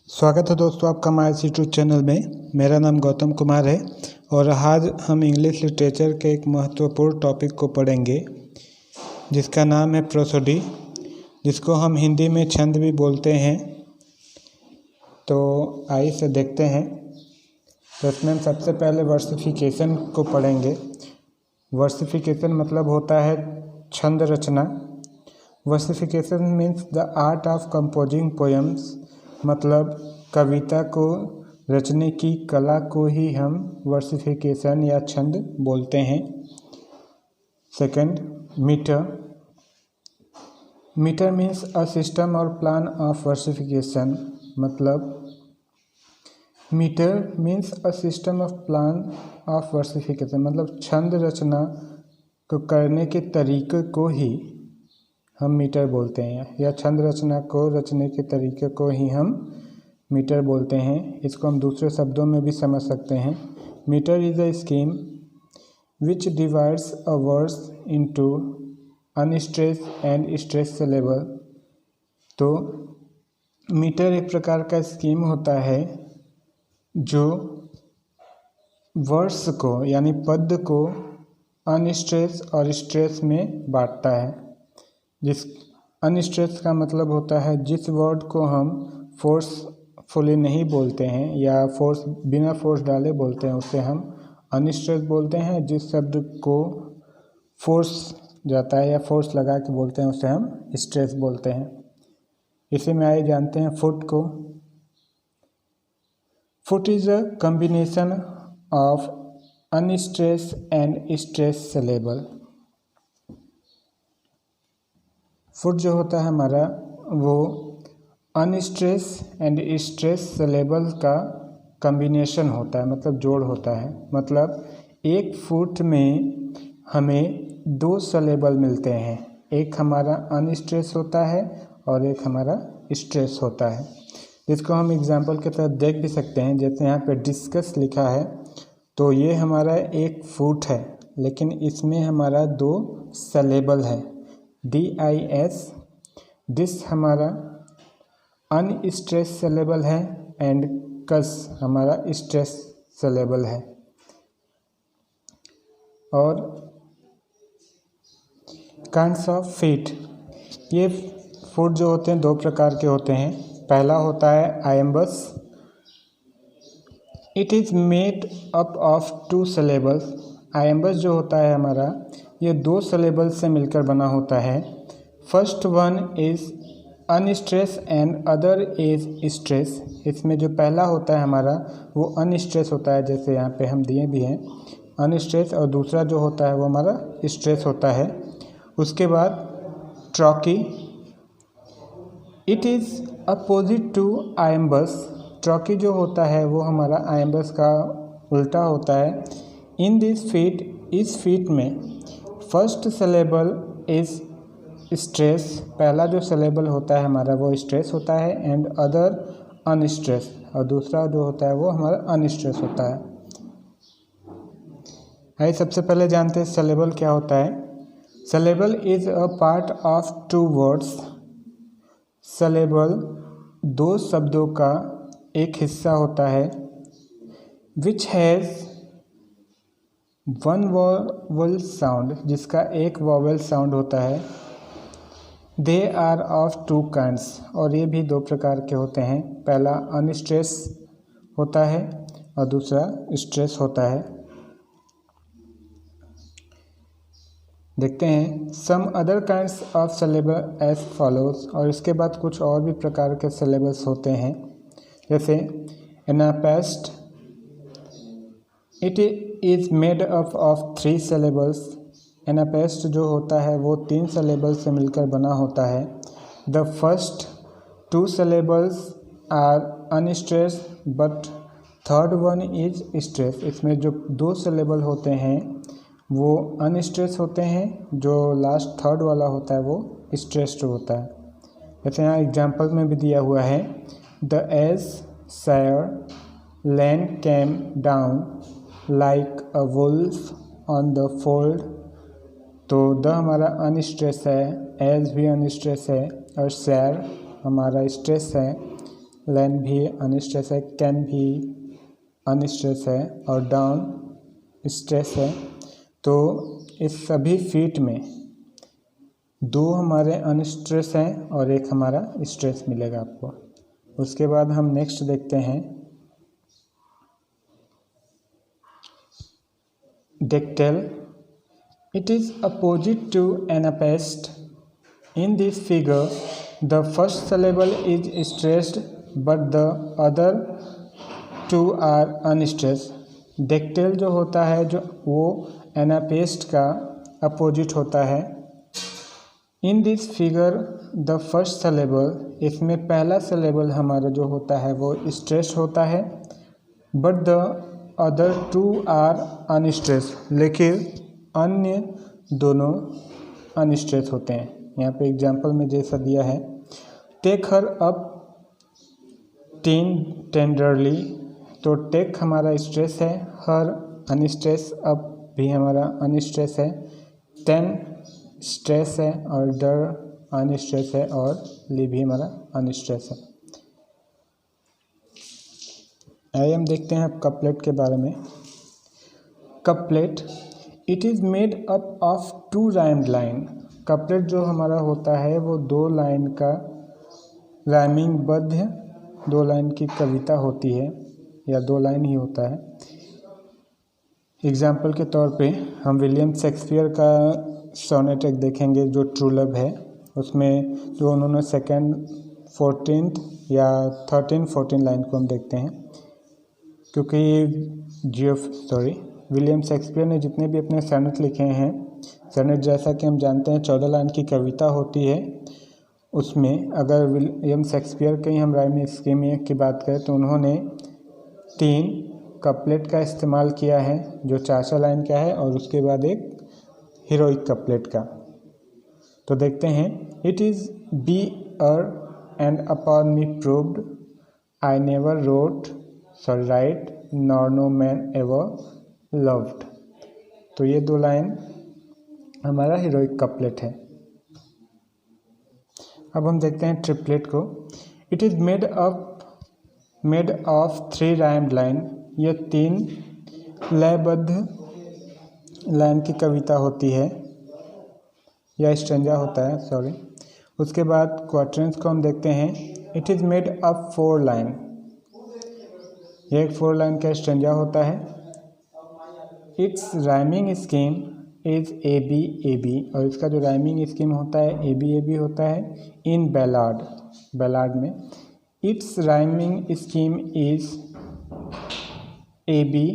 स्वागत है दोस्तों आपका हमारे यूट्यूब चैनल में। मेरा नाम गौतम कुमार है और आज हम इंग्लिश लिटरेचर के एक महत्वपूर्ण टॉपिक को पढ़ेंगे जिसका नाम है प्रोसोडी, जिसको हम हिंदी में छंद भी बोलते हैं। तो आइए इसे देखते हैं। तो इसमें हम सबसे पहले वर्सिफिकेशन को पढ़ेंगे। वर्सिफिकेशन मतलब होता है छंद रचना। Versification means the art of composing poems, मतलब कविता को रचने की कला को ही हम वर्सिफिकेशन या छंद बोलते हैं। Second, meter. Meter means a system और प्लान ऑफ वर्सिफिकेशन, मतलब meter means a system of plan of versification, मतलब छंद रचना को करने के तरीके को ही हम मीटर बोलते हैं, या छंद रचना को रचने के तरीके को ही हम मीटर बोलते हैं। इसको हम दूसरे शब्दों में भी समझ सकते हैं। Metre is a scheme which divides a words into unstress and stress syllable. तो मीटर एक प्रकार का स्कीम होता है जो वर्ड्स को यानी पद को अनस्ट्रेस और स्ट्रेस में बांटता है। जिस अनस्ट्रेस का मतलब होता है जिस वर्ड को हम फोर्सफुली नहीं बोलते हैं या बिना फोर्स डाले बोलते हैं, उसे हम अनस्ट्रेस बोलते हैं। जिस शब्द को फोर्स जाता है या फोर्स लगा के बोलते हैं उसे हम स्ट्रेस बोलते हैं। इसी में आइए जानते हैं फुट को। Foot is a combination of unstress and stress syllable. Foot जो होता है हमारा वो अनस्ट्रेस एंड स्ट्रेस सिलेबल का कॉम्बिनेशन होता है, मतलब जोड़ होता है। मतलब एक फुट में हमें दो सिलेबल मिलते हैं, एक हमारा अनस्ट्रेस होता है और एक हमारा स्ट्रेस होता है, जिसको हम एग्जांपल के तहत देख भी सकते हैं। जैसे यहाँ पे डिस्कस लिखा है तो ये हमारा एक फुट है, लेकिन इसमें हमारा दो सिलेबल है, DIS। डिस हमारा अनस्ट्रेस सिलेबल है एंड कस हमारा स्ट्रेस सिलेबल है। और काइंड्स ऑफ फीट, ये फुट जो होते हैं दो प्रकार के होते हैं। पहला होता है iambus. It is made up of two syllables. Iambus जो होता है हमारा ये दो सिलेबल से मिलकर बना होता है। First one is unstress and other is stress. इसमें जो पहला होता है हमारा वो अनस्ट्रेस होता है, जैसे यहाँ पे हम दिए भी हैं अनस्ट्रेस, और दूसरा जो होता है वो हमारा स्ट्रेस होता है। उसके बाद trochee. It is opposite to iambus. Trochee जो होता है वो हमारा आयम्बस का उल्टा होता है। इन दिस फीट, इस फीट में फर्स्ट सिलेबल इज़ स्ट्रेस, पहला जो सिलेबल होता है हमारा वो स्ट्रेस होता है, एंड अदर अनस्ट्रेस, और दूसरा जो होता है वो हमारा अनस्ट्रेस होता है। आइए सबसे पहले जानते हैं सिलेबल क्या होता है। Syllable is a part of two words. Syllable दो शब्दों का एक हिस्सा होता है। Which has one vowel sound, जिसका एक वॉवल साउंड होता है। They are of two kinds, और ये भी दो प्रकार के होते हैं। पहला अनस्ट्रेस होता है और दूसरा स्ट्रेस होता है। देखते हैं some other kinds of syllable as follows, और इसके बाद कुछ और भी प्रकार के सिलेबल्स होते हैं। जैसे anapest, it is made up of three syllables. Anapest जो होता है वो तीन सिलेबल से मिलकर बना होता है। The first two syllables are unstress but third one is stress. इसमें जो दो सिलेबल होते हैं वो अनस्ट्रेस होते हैं, जो लास्ट थर्ड वाला होता है वो स्ट्रेस्ड होता है। जैसे यहाँ एग्जाम्पल में भी दिया हुआ है, the Assyrian came down like a wolf on the fold. तो द हमारा अनस्ट्रेस है, एज भी अनस्ट्रेस है, और सैर हमारा स्ट्रेस है। लैंड भी अनस्ट्रेस है, कैन भी अनस्ट्रेस है और डाउन स्ट्रेस है। तो इस सभी फीट में 2 हमारे अनस्ट्रेस हैं और 1 हमारा स्ट्रेस मिलेगा आपको। उसके बाद हम नेक्स्ट देखते हैं dactyl. It is opposite to anapest. In this figure the first syllable is stressed but the other 2 are unstressed. Dactyl जो होता है जो वो एनापेस्ट का अपोजिट होता है। इन this figure the first syllable, इसमें पहला syllable हमारा जो होता है वो स्ट्रेस होता है, but the other 2 are unstressed, लेकिन अन्य दोनों अनस्ट्रेस होते हैं। यहाँ पे एग्जाम्पल में जैसा दिया है, टेक हर अप टेंडरली, तो टेक हमारा स्ट्रेस है, हर अनस्ट्रेस, अप भी हमारा अनस्ट्रेस है, टेन स्ट्रेस है और डर अनस्ट्रेस है और ली भी हमारा अनस्ट्रेस है। आइए हम देखते हैं अब कपलेट के बारे में। Couplet, it is made up of 2 rhymed line. Couplet जो हमारा होता है वो 2 लाइन का राइमिंग बद्ध 2 लाइन की कविता होती है या 2 लाइन ही होता है। एग्जाम्पल के तौर पे हम विलियम शेक्सपियर का सोनेट एक देखेंगे जो ट्रू लव है। उसमें जो उन्होंने 2nd 14th या 13 14 लाइन को हम देखते हैं, क्योंकि विलियम शेक्सपियर ने जितने भी अपने सोनेट लिखे हैं, सोनेट जैसा कि हम जानते हैं 14 लाइन की कविता होती है। उसमें अगर विलियम शेक्सपियर की हम राइमिंग स्कीम की बात करें तो उन्होंने 3 कपलेट का इस्तेमाल किया है जो 4 लाइन का है और उसके बाद एक हीरोइक कपलेट का। तो देखते हैं, it is be error and upon me proved, I never writ nor no man ever loved. तो ये 2 लाइन हमारा हीरोइक कपलेट है। अब हम देखते हैं ट्रिपलेट को। It is made of 3 rhymed line. यह 3 लयबद्ध लाइन की कविता होती है या स्ट्रेंजा होता है, उसके बाद क्वार्टरेंस को हम देखते हैं। It is made of 4 line. यह एक 4 लाइन का स्ट्रेंजा होता है। Its rhyming scheme is A B, और इसका जो राइमिंग स्कीम होता है ए बी होता है इन बैलाड में। Its rhyming scheme is A B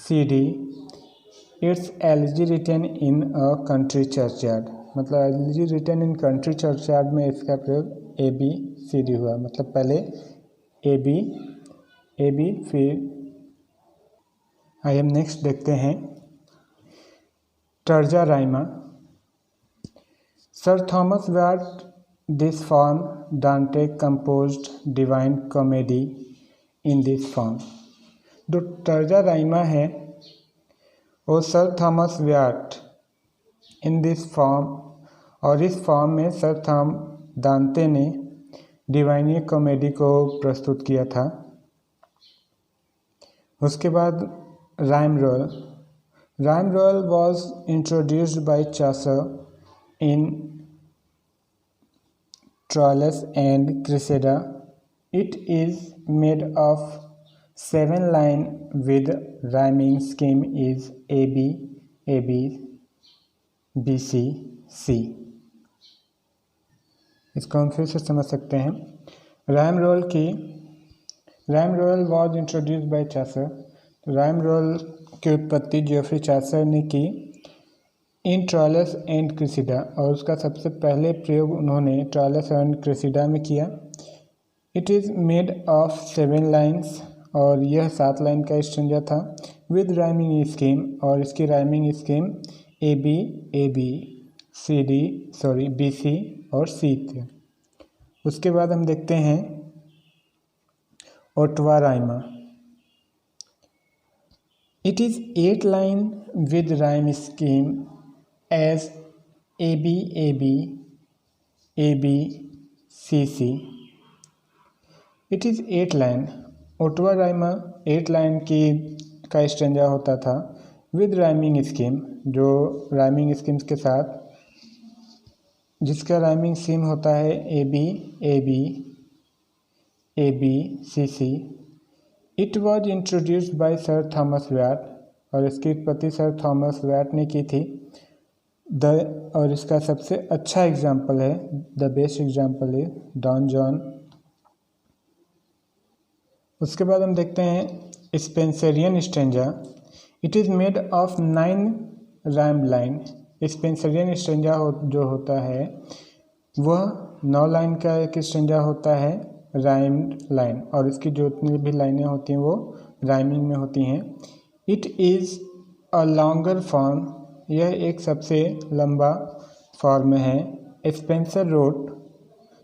C D, its elegy written in a country churchyard. मतलब elegy written in country churchyard में इसका प्रयोग ए बी सी डी हुआ। मतलब पहले ए बी फिर आइए हम नेक्स्ट देखते हैं terza rima. Sir Thomas Wyatt this form, Dante composed Divine Comedy in this form. जो टर्जा राइमा है वो Sir Thomas Wyatt in this form, और इस फॉर्म में सर दांते ने डिवाइन कॉमेडी को प्रस्तुत किया था। उसके बाद rhyme royal was introduced by Chaucer in Troilus and Cressida. It is made of 7 lines with rhyming scheme is AB, BC, C. इसको हम फिर से समझ सकते हैं। Rhyme royal was introduced bye Chaucer. Rhyme royal की उत्पत्ति जेफरी चासर ने की इन ट्रॉयलस एंड क्रेसिडा, और उसका सबसे पहले प्रयोग उन्होंने ट्रॉयलस एंड क्रेसिडा में किया। It is made of 7 lines, और यह 7 लाइन का स्ट्रेंजा था विद राइमिंग स्कीम, और इसकी rhyming scheme A B C और सी थे। उसके बाद हम देखते हैं ottava rima. It is 8 line with rhyme scheme as AB, CC. It is 8 line. Ottava rima 8 line का स्ट्रेंजा होता था विद राइमिंग स्कीम, जो राइमिंग स्कीम्स के साथ, जिसका राइमिंग स्कीम होता है A B C C. It was introduced by Sir Thomas Wyatt, और इसकी उत्पत्ति सर थॉमस व्याट ने की थी। और इसका सबसे अच्छा एग्जाम्पल है, द बेस्ट एग्जाम्पल है डॉन जॉन। उसके बाद हम देखते हैं Spenserian stanza. It is made of 9 rhyme line. Spenserian stanza जो होता है वह 9 लाइन का एक स्ट्रेंजा होता है, राइम्ड लाइन, और इसकी जितनी भी लाइनें होती हैं वो राइमिंग में होती हैं। It is a longer form. यह एक सबसे लंबा फॉर्म है। स्पेंसर रोट,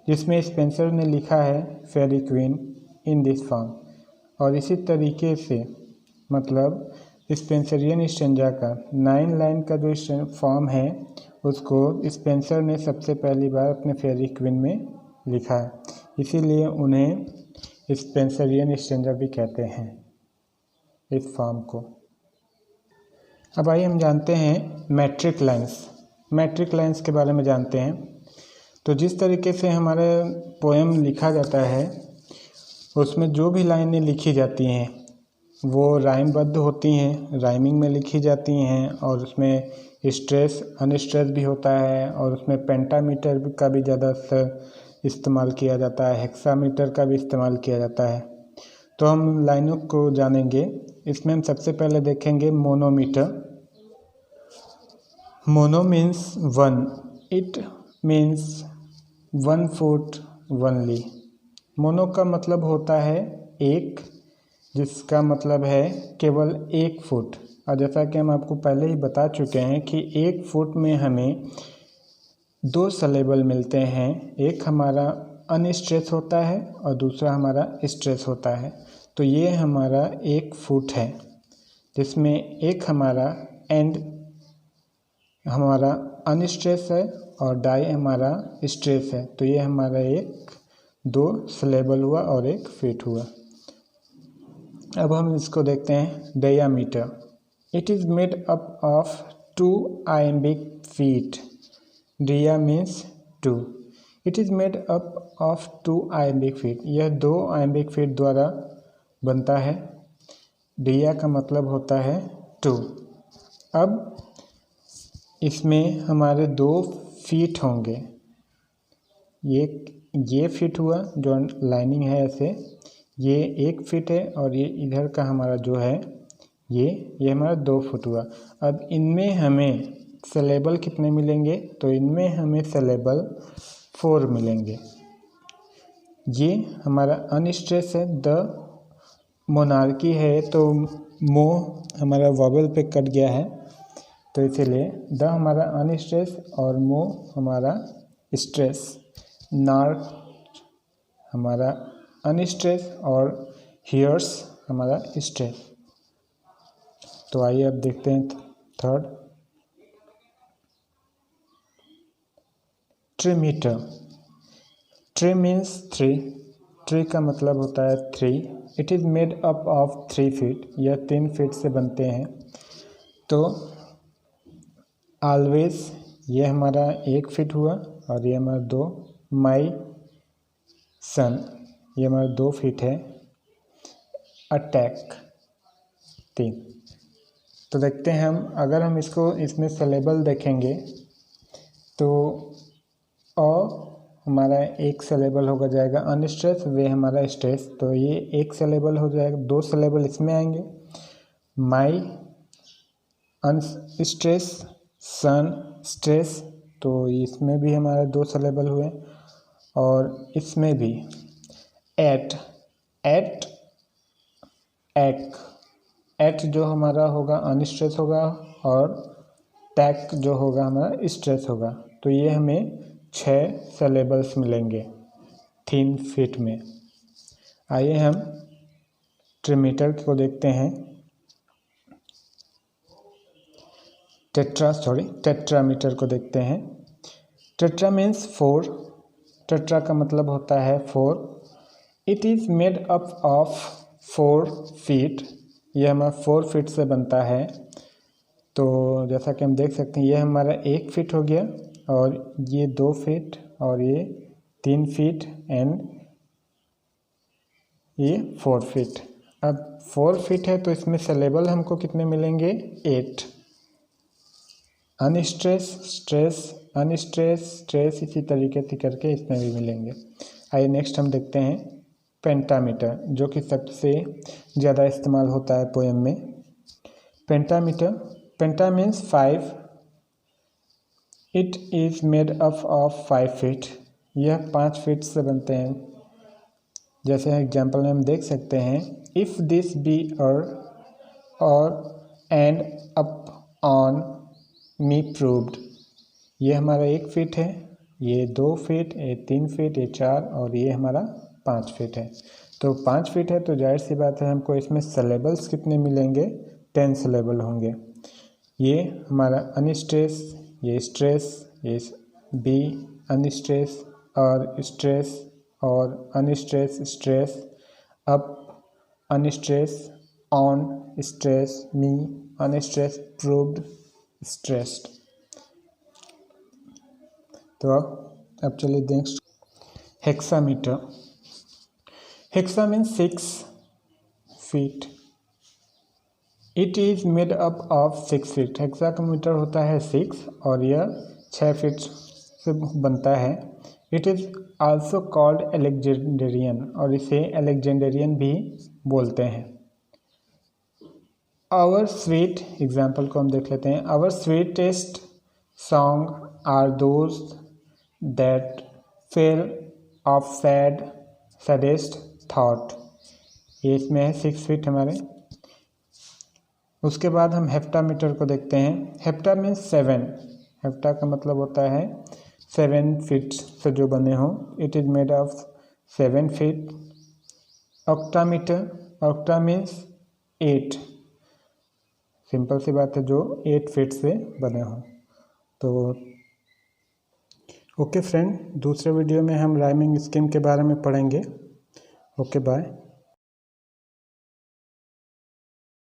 जिसमें स्पेंसर ने लिखा है फेरी क्वीन इन दिस फॉर्म। और इसी तरीके से मतलब स्पेंसरियन स्ट्रेंजा का 9 लाइन का जो फॉर्म है उसको स्पेंसर ने सबसे पहली बार अपने फेरी क्वीन में लिखा है, इसीलिए उन्हें स्पेंसरियन स्ट्रेंजा भी कहते हैं इस फॉर्म को। अब आइए हम जानते हैं मैट्रिक लाइंस। मैट्रिक लाइंस के बारे में जानते हैं। तो जिस तरीके से हमारे पोएम लिखा जाता है उसमें जो भी लाइनें लिखी जाती हैं वो राइमबद्ध होती हैं, राइमिंग में लिखी जाती हैं, और उसमें स्ट्रेस अनस्ट्रेस भी होता है, और उसमें पेंटामीटर का भी ज़्यादा इस्तेमाल किया जाता है, हेक्सामीटर का भी इस्तेमाल किया जाता है। तो हम लाइनों को जानेंगे। इसमें हम सबसे पहले देखेंगे manometer. Mono means 1, it means 1 foot only. Mono का मतलब होता है एक, जिसका मतलब है केवल 1 फुट। और जैसा कि हम आपको पहले ही बता चुके हैं कि 1 फुट में हमें 2 सिलेबल मिलते हैं। एक हमारा अनस्ट्रेस होता है और दूसरा हमारा स्ट्रेस होता है। तो ये हमारा 1 फुट है, जिसमें एक हमारा एंड हमारा अनस्ट्रेस है और डाई हमारा स्ट्रेस है। तो ये हमारा 2 सिलेबल हुआ और 1 फीट हुआ। अब हम इसको देखते हैं diameter. It is made up of 2 iambic feet। डिया means 2। It is made up of 2 iambic feet। यह 2 iambic feet द्वारा बनता है। डिया का मतलब होता है 2। अब इसमें हमारे 2 फीट होंगे। ये फिट हुआ जो लाइनिंग है ऐसे, ये 1 फीट है, और ये इधर का हमारा जो है ये हमारा 2 फुट हुआ। अब इनमें हमें सिलेबल कितने मिलेंगे? तो इनमें हमें सिलेबल 4 मिलेंगे। ये हमारा अनस्ट्रेस है, द मोनार्की है, तो मो हमारा वॉवल पे कट गया है, तो इसीलिए द हमारा अनस्ट्रेस और मो हमारा स्ट्रेस। नार्क हमारा अनस्ट्रेस और हियर्स हमारा स्ट्रेस। तो आइए अब देखते हैं third, trimeter. Tri means 3। Tri का मतलब होता है 3। It is made up of 3 feet. यह 3 फीट से बनते हैं। तो ऑलवेज ये हमारा 1 फीट हुआ, और ये हमारा 2। माई सन ये हमारा 2 फीट है। अटैक 3। तो देखते हैं हम, अगर हम इसमें सिलेबल देखेंगे तो हमारा 1 सिलेबल होगा जाएगा अनस्ट्रेस, वे हमारा स्ट्रेस, तो ये 1 सिलेबल हो जाएगा। 2 सिलेबल इसमें आएंगे, माई अनस्ट्रेस, सन स्ट्रेस, तो इसमें भी हमारे 2 सिलेबल हुए। और इसमें भी एट जो हमारा होगा अनस्ट्रेस होगा, और टैक जो होगा हमारा स्ट्रेस होगा। तो ये हमें 6 सिलेबल्स मिलेंगे 3 फीट में। आइए हम ट्रीमीटर को देखते हैं। टेट्रामीटर को देखते हैं। Tetra means 4। टेट्रा का मतलब होता है 4। It is made up of 4 feet. यह हमारा 4 फीट से बनता है। तो जैसा कि हम देख सकते हैं, यह हमारा 1 फीट हो गया, और ये 2 फीट, और ये 3 फीट, एंड ये 4 फीट। अब 4 फीट है तो इसमें सिलेबल हमको कितने मिलेंगे? 8। अनस्ट्रेस, स्ट्रेस, अनस्ट्रेस, स्ट्रेस, इसी तरीके से करके इसमें भी मिलेंगे। आइए नेक्स्ट हम देखते हैं पेंटामीटर, जो कि सबसे ज़्यादा इस्तेमाल होता है पोएम में। Pentameter, penta means 5। It is made up of 5 feet. यह 5 फीट से बनते हैं। जैसे एग्जाम्पल में हम देख सकते हैं, इफ़ दिस बी और and up on me proved. ये हमारा 1 फीट है, ये 2 फीट, ये 3 फीट, ये 4, और ये हमारा 5 फीट है। तो 5 फीट है तो जाहिर सी बात है हमको इसमें सिलेबल्स कितने मिलेंगे? 10 सिलेबल होंगे। ये हमारा अनस्ट्रेस, ये स्ट्रेस, ये बी अनस्ट्रेस, और स्ट्रेस, और unstress, stress, up, unstress, on, stress, me, unstress, proved, stressed. तो अब चलिए next, hexameter. Hexa means 6 feet. It is made up of 6 feet. Hexa का मीटर होता है 6, और यह 6 फीट से बनता है। इट इज़ आल्सो कॉल्ड अलेक्जेंडरियन, और इसे अलेक्जेंडरियन भी बोलते हैं। आवर स्वीट, एग्जाम्पल को हम देख लेते हैं। Our sweetest song are those that fell of saddest thought. ये इसमें है 6 फीट हमारे। उसके बाद हम हेप्टामीटर को देखते हैं। Hepta means 7। हेप्टा का मतलब होता है 7 फीट से जो बने हों। It is made of 7 feet. Octameter, octa means 8। Simple सी बात है, जो 8 फीट से बने हों। तो ओके फ्रेंड, दूसरे वीडियो में हम राइमिंग स्कीम के बारे में पढ़ेंगे। Okay bye.